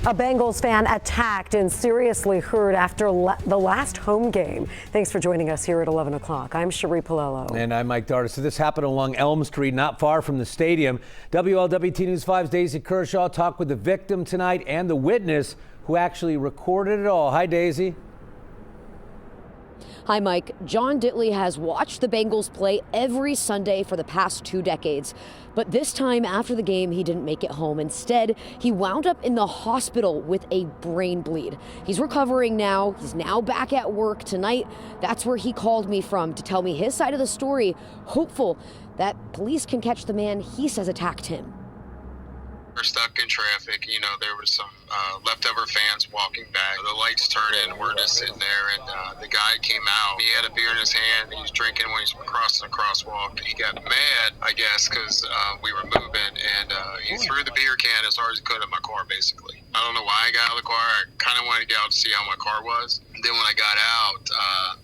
A Bengals fan attacked and seriously hurt after the last home game. Thanks for joining us here at 11 o'clock. I'm Cherie Palello. And I'm Mike Darter. So this happened along Elm Street, not far from the stadium. WLWT News 5's Daisy Kershaw talked with the victim tonight and the witness who actually recorded it all. Hi, Daisy. Hi, Mike. John Ditley has watched the Bengals play every Sunday for the past 2 decades. But this time after the game, he didn't make it home. Instead, he wound up in the hospital with a brain bleed. He's recovering now. He's now back at work tonight. That's where he called me from to tell me his side of the story, hopeful that police can catch the man he says attacked him. We're stuck in traffic. You know, there was some leftover fans walking back. The lights turned and we're just sitting there, and the guy came out. He had a beer in his hand. He was drinking when he was crossing a crosswalk. He got mad, I guess, because we were moving, and he threw the beer can as hard as he could at my car, basically. I don't know why I got out of the car. I kind of wanted to get out to see how my car was. Then when I got out,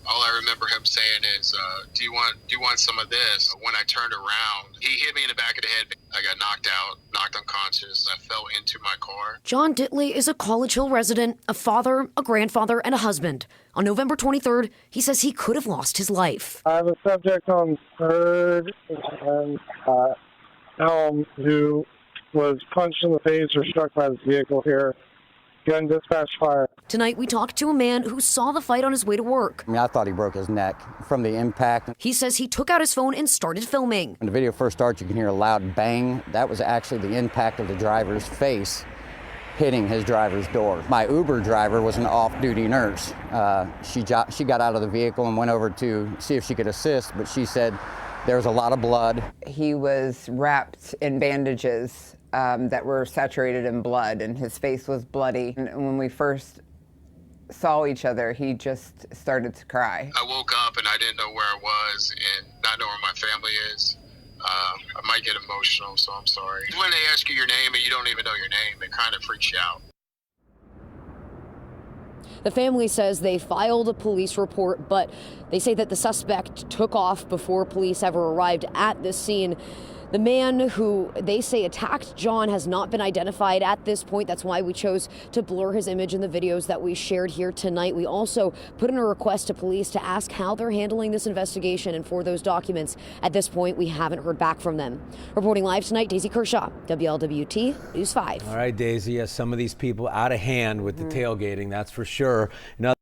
all I remember him saying is, do you want some of this? When I turned around, he hit me in the back of the head. I got knocked out, knocked unconscious. I fell into my car. John Ditley is a College Hill resident, a father, a grandfather, and a husband. On November 23rd, he says he could have lost his life. I have a subject on 3rd and Elm who was punched in the face or struck by this vehicle here. Gun dispatch fire. Tonight, we talked to a man who saw the fight on his way to work. I thought he broke his neck from the impact. He says he took out his phone and started filming. When the video first starts, you can hear a loud bang. That was actually the impact of the driver's face hitting his driver's door. My Uber driver was an off-duty nurse. She got out of the vehicle and went over to see if she could assist, but she said there was a lot of blood. He was wrapped in bandages that were saturated in blood, and his face was bloody. And when we first saw each other, he just started to cry. I woke up and I didn't know where I was, and not knowing where my family is. I might get emotional, so I'm sorry. When they ask you your name and you don't even know your name, it kind of freaks you out. The family says they filed a police report, but they say that the suspect took off before police ever arrived at the scene. The man who they say attacked John has not been identified at this point. That's why we chose to blur his image in the videos that we shared here tonight. We also put in a request to police to ask how they're handling this investigation and for those documents. At this point, we haven't heard back from them. Reporting live tonight, Daisy Kershaw, WLWT News 5. All right, Daisy, yes, some of these people out of hand with the tailgating, that's for sure. Now